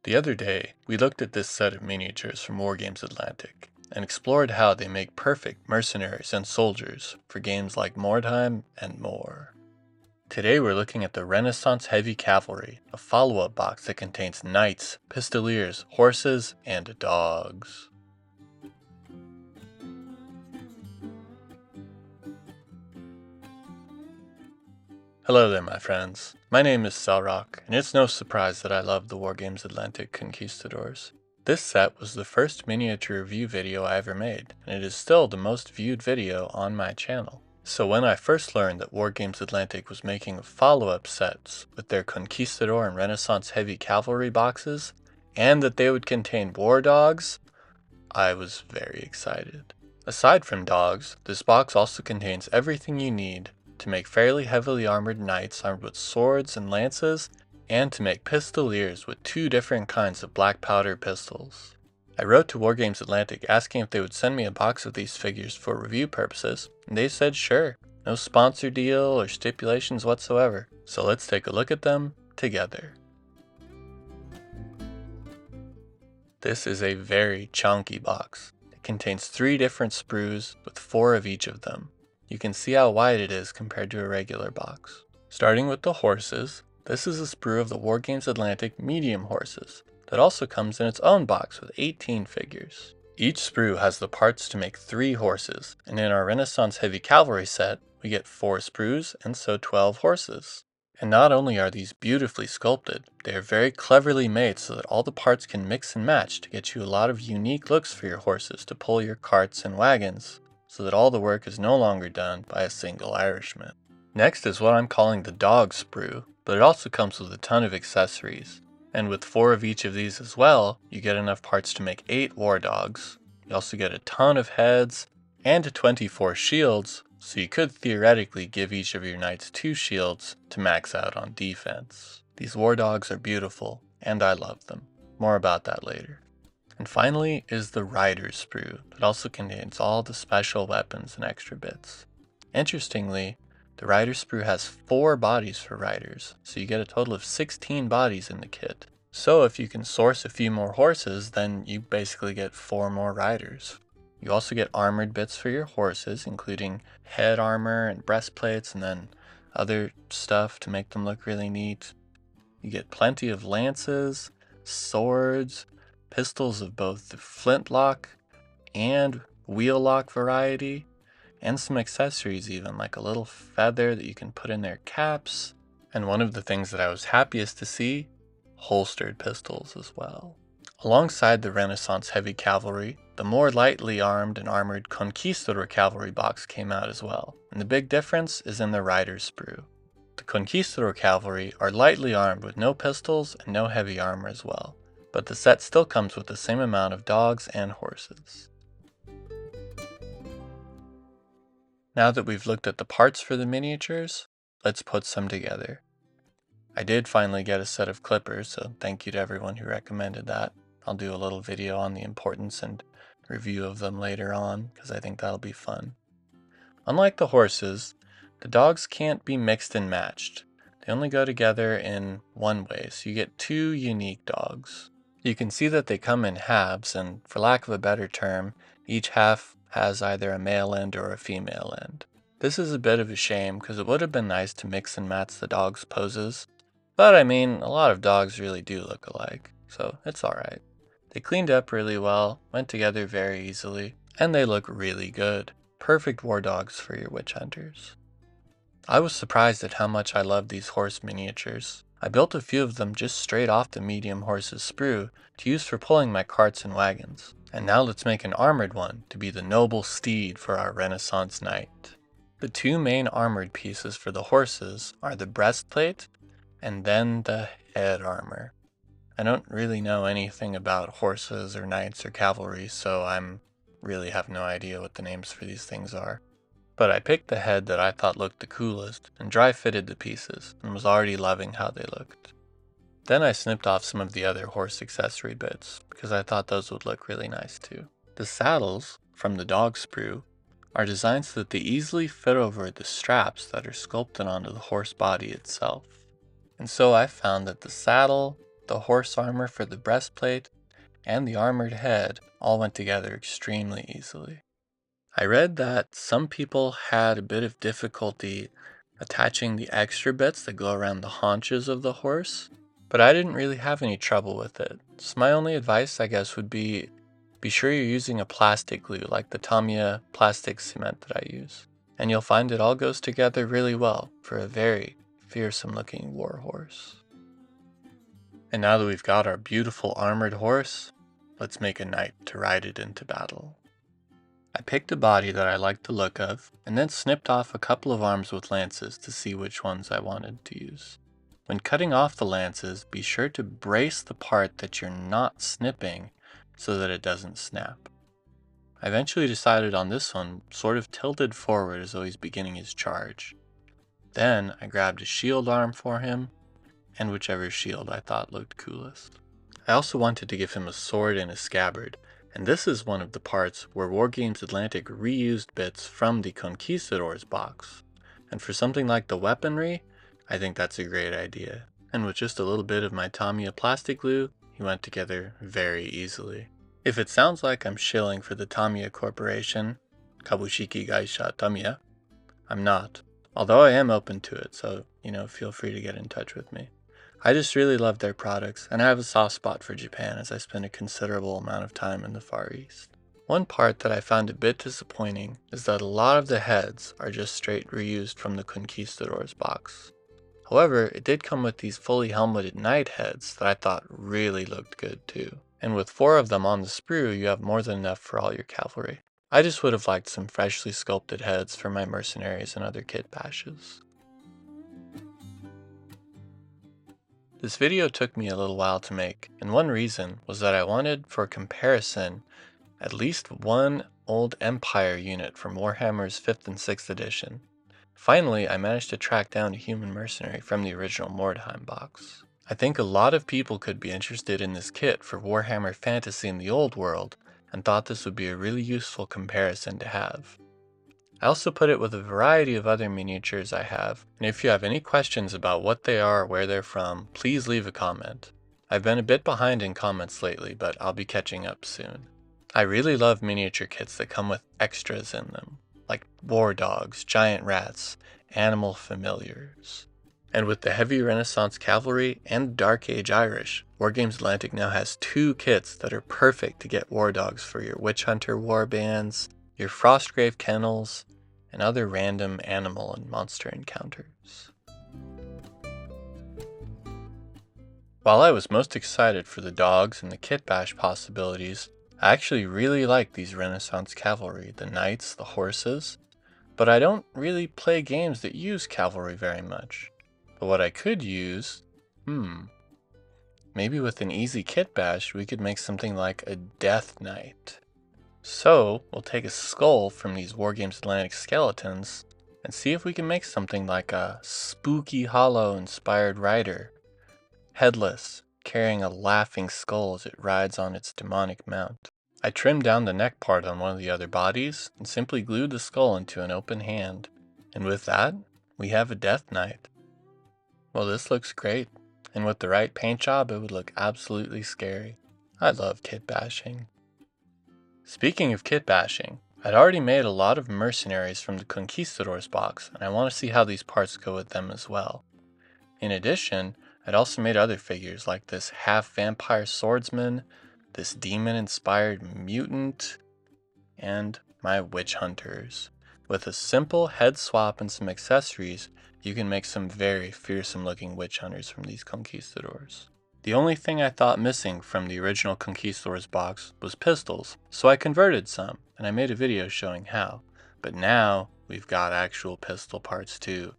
The other day, we looked at this set of miniatures from Wargames Atlantic and explored how they make perfect mercenaries and soldiers for games like Mordheim and more. Today we're looking at the Renaissance Heavy Cavalry, a follow-up box that contains knights, pistoliers, horses, and dogs. Hello there, my friends. My name is Selrock, and it's no surprise that I love the Wargames Atlantic Conquistadors. This set was the first miniature review video I ever made, and it is still the most viewed video on my channel. So when I first learned that Wargames Atlantic was making follow-up sets with their Conquistador and Renaissance Heavy Cavalry boxes, and that they would contain Wardogs, I was very excited. Aside from dogs, this box also contains everything you need to make fairly heavily armored knights armed with swords and lances, and to make pistoliers with two different kinds of black powder pistols. I wrote to Wargames Atlantic asking if they would send me a box of these figures for review purposes, and they said sure, no sponsor deal or stipulations whatsoever. So let's take a look at them together. This is a very chunky box. It contains 3 different sprues with 4 of each of them. You can see how wide it is compared to a regular box. Starting with the horses, this is a sprue of the Wargames Atlantic medium horses that also comes in its own box with 18 figures. Each sprue has the parts to make 3 horses, and in our Renaissance Heavy Cavalry set, we get 4 sprues and so 12 horses. And not only are these beautifully sculpted, they are very cleverly made so that all the parts can mix and match to get you a lot of unique looks for your horses to pull your carts and wagons, so that all the work is no longer done by a single Irishman. Next is what I'm calling the dog sprue, but it also comes with a ton of accessories. And with 4 of each of these as well, you get enough parts to make 8 war dogs. You also get a ton of heads and 24 shields, so you could theoretically give each of your knights 2 shields to max out on defense. These war dogs are beautiful, and I love them. More about that later. And finally is the rider sprue that also contains all the special weapons and extra bits. Interestingly, the rider sprue has 4 bodies for riders, so you get a total of 16 bodies in the kit. So if you can source a few more horses, then you basically get 4 more riders. You also get armored bits for your horses, including head armor and breastplates, and then other stuff to make them look really neat. You get plenty of lances, swords, pistols of both the flintlock and wheel lock variety, and some accessories even, like a little feather that you can put in their caps, and one of the things that I was happiest to see, holstered pistols as well. Alongside the Renaissance Heavy Cavalry, the more lightly armed and armored Conquistador Cavalry box came out as well, and the big difference is in the rider sprue. The Conquistador Cavalry are lightly armed with no pistols and no heavy armor as well, but the set still comes with the same amount of dogs and horses. Now that we've looked at the parts for the miniatures, let's put some together. I did finally get a set of clippers, so thank you to everyone who recommended that. I'll do a little video on the importance and review of them later on, because I think that'll be fun. Unlike the horses, the dogs can't be mixed and matched. They only go together in one way, so you get 2 unique dogs. You can see that they come in halves, and for lack of a better term, each half has either a male end or a female end. This is a bit of a shame because it would have been nice to mix and match the dogs' poses, but I mean, a lot of dogs really do look alike, so it's alright. They cleaned up really well, went together very easily, and they look really good. Perfect war dogs for your witch hunters. I was surprised at how much I love these horse miniatures. I built a few of them just straight off the medium horse's sprue to use for pulling my carts and wagons. And now let's make an armored one to be the noble steed for our Renaissance knight. The 2 main armored pieces for the horses are the breastplate and then the head armor. I don't really know anything about horses or knights or cavalry, so I'm really have no idea what the names for these things are. But I picked the head that I thought looked the coolest and dry fitted the pieces and was already loving how they looked. Then I snipped off some of the other horse accessory bits because I thought those would look really nice too. The saddles from the dog sprue are designed so that they easily fit over the straps that are sculpted onto the horse body itself. And so I found that the saddle the horse armor for the breastplate, and the armored head all went together extremely easily. I read that some people had a bit of difficulty attaching the extra bits that go around the haunches of the horse, but I didn't really have any trouble with it. So my only advice, I guess, would be sure you're using a plastic glue like the Tamiya plastic cement that I use, and you'll find it all goes together really well for a very fearsome looking war horse. And now that we've got our beautiful armored horse, let's make a knight to ride it into battle. I picked a body that I liked the look of, and then snipped off a couple of arms with lances to see which ones I wanted to use. When cutting off the lances, be sure to brace the part that you're not snipping so that it doesn't snap. I eventually decided on this one, sort of tilted forward as though he's beginning his charge. Then I grabbed a shield arm for him, and whichever shield I thought looked coolest. I also wanted to give him a sword and a scabbard, and this is one of the parts where Wargames Atlantic reused bits from the Conquistadors box. And for something like the weaponry, I think that's a great idea. And with just a little bit of my Tamiya plastic glue, he went together very easily. If it sounds like I'm shilling for the Tamiya Corporation, Kabushiki Gaisha Tamiya, I'm not. Although I am open to it, so, feel free to get in touch with me. I just really love their products, and I have a soft spot for Japan as I spend a considerable amount of time in the Far East. One part that I found a bit disappointing is that a lot of the heads are just straight reused from the Conquistadors box. However, it did come with these fully helmeted knight heads that I thought really looked good too. And with 4 of them on the sprue, you have more than enough for all your cavalry. I just would have liked some freshly sculpted heads for my mercenaries and other kitbashes. This video took me a little while to make, and one reason was that I wanted, for comparison, at least one old Empire unit from Warhammer's 5th and 6th edition. Finally, I managed to track down a human mercenary from the original Mordheim box. I think a lot of people could be interested in this kit for Warhammer Fantasy in the Old World, and thought this would be a really useful comparison to have. I also put it with a variety of other miniatures I have, and if you have any questions about what they are or where they're from, please leave a comment. I've been a bit behind in comments lately, but I'll be catching up soon. I really love miniature kits that come with extras in them, like Wardogs, giant rats, animal familiars. And with the heavy Renaissance Cavalry and Dark Age Irish, Wargames Atlantic now has 2 kits that are perfect to get Wardogs for your Witch Hunter warbands, your Frostgrave kennels, and other random animal and monster encounters. While I was most excited for the dogs and the Kitbash possibilities, I actually really like these Renaissance Cavalry, the knights, the horses, but I don't really play games that use cavalry very much. But what I could use, maybe with an easy Kitbash we could make something like a Death Knight. So, we'll take a skull from these Wargames Atlantic skeletons and see if we can make something like a spooky hollow inspired rider, headless, carrying a laughing skull as it rides on its demonic mount. I trimmed down the neck part on one of the other bodies and simply glued the skull into an open hand. And with that, we have a Death Knight. Well, this looks great, and with the right paint job it would look absolutely scary. I love kitbashing. Speaking of kitbashing, I'd already made a lot of mercenaries from the Conquistadors box, and I want to see how these parts go with them as well. In addition, I'd also made other figures like this half-vampire swordsman, this demon-inspired mutant, and my witch hunters. With a simple head swap and some accessories, you can make some very fearsome-looking witch hunters from these Conquistadors. The only thing I thought missing from the original Conquistadors box was pistols, so I converted some, and I made a video showing how. But now, we've got actual pistol parts too.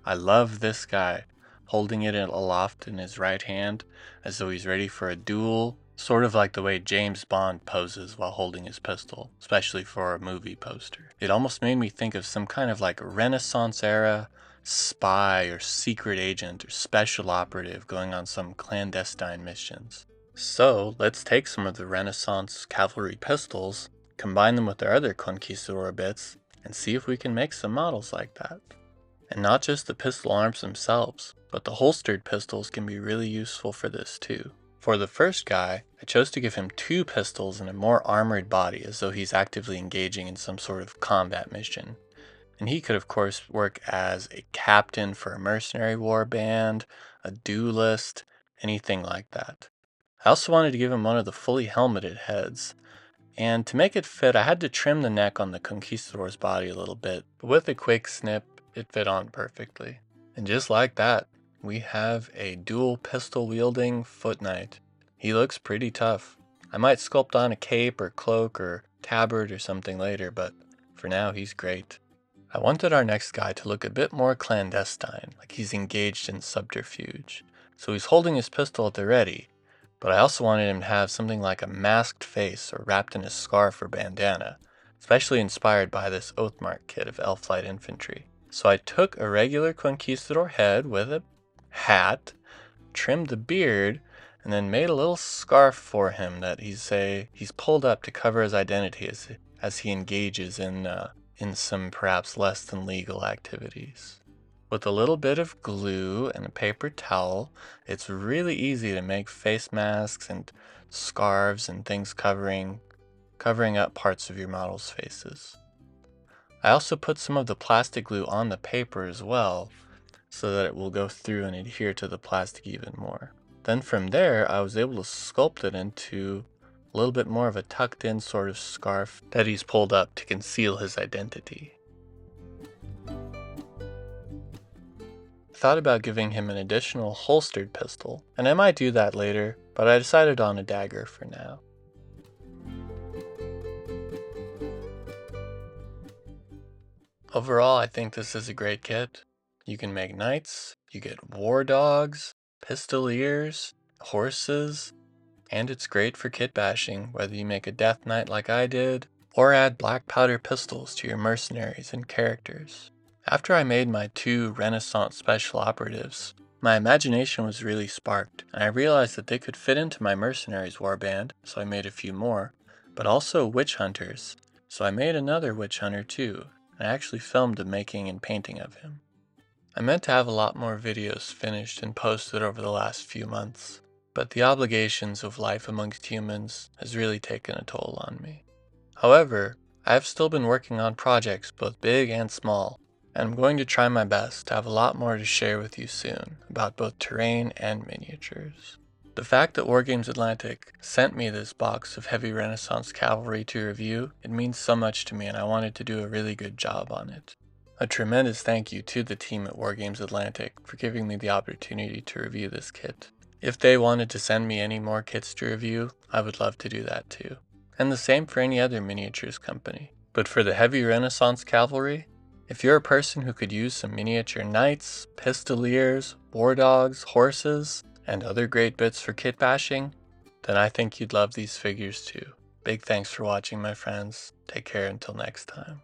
I love this guy, holding it aloft in his right hand, as though he's ready for a duel, sort of like the way James Bond poses while holding his pistol, especially for a movie poster. It almost made me think of some kind of like Renaissance era spy or secret agent or special operative going on some clandestine missions. So let's take some of the Renaissance cavalry pistols, combine them with our other Conquistador bits, and see if we can make some models like that. And not just the pistol arms themselves, but the holstered pistols can be really useful for this too. For the first guy, I chose to give him 2 pistols and a more armored body as though he's actively engaging in some sort of combat mission. And he could of course work as a captain for a mercenary warband, a duelist, anything like that. I also wanted to give him one of the fully helmeted heads, and to make it fit I had to trim the neck on the Conquistador's body a little bit, but with a quick snip it fit on perfectly. And just like that, we have a dual pistol wielding foot knight. He looks pretty tough. I might sculpt on a cape or cloak or tabard or something later, but for now he's great. I wanted our next guy to look a bit more clandestine, like he's engaged in subterfuge. So he's holding his pistol at the ready, but I also wanted him to have something like a masked face or wrapped in a scarf or bandana, especially inspired by this Oathmark kit of Elf-Light Infantry. So I took a regular Conquistador head with a hat, trimmed the beard, and then made a little scarf for him that he's pulled up to cover his identity as he engages in some perhaps less than legal activities. With a little bit of glue and a paper towel, it's really easy to make face masks and scarves and things covering up parts of your model's faces. I also put some of the plastic glue on the paper as well, so that it will go through and adhere to the plastic even more. Then from there, I was able to sculpt it into a little bit more of a tucked in sort of scarf that he's pulled up to conceal his identity. I thought about giving him an additional holstered pistol, and I might do that later, but I decided on a dagger for now. Overall, I think this is a great kit. You can make knights, you get Wardogs, Pistoliers, horses, and it's great for kitbashing, whether you make a death knight like I did, or add black powder pistols to your mercenaries and characters. After I made my 2 Renaissance special operatives, my imagination was really sparked, and I realized that they could fit into my mercenaries warband, so I made a few more, but also witch hunters, so I made another witch hunter too, and I actually filmed the making and painting of him. I meant to have a lot more videos finished and posted over the last few months, but the obligations of life amongst humans has really taken a toll on me. However, I have still been working on projects both big and small, and I'm going to try my best to have a lot more to share with you soon about both terrain and miniatures. The fact that Wargames Atlantic sent me this box of heavy Renaissance cavalry to review, it means so much to me and I wanted to do a really good job on it. A tremendous thank you to the team at Wargames Atlantic for giving me the opportunity to review this kit. If they wanted to send me any more kits to review, I would love to do that too. And the same for any other miniatures company. But for the heavy Renaissance cavalry, if you're a person who could use some miniature knights, pistoliers, wardogs, horses, and other great bits for kitbashing, then I think you'd love these figures too. Big thanks for watching, my friends. Take care until next time.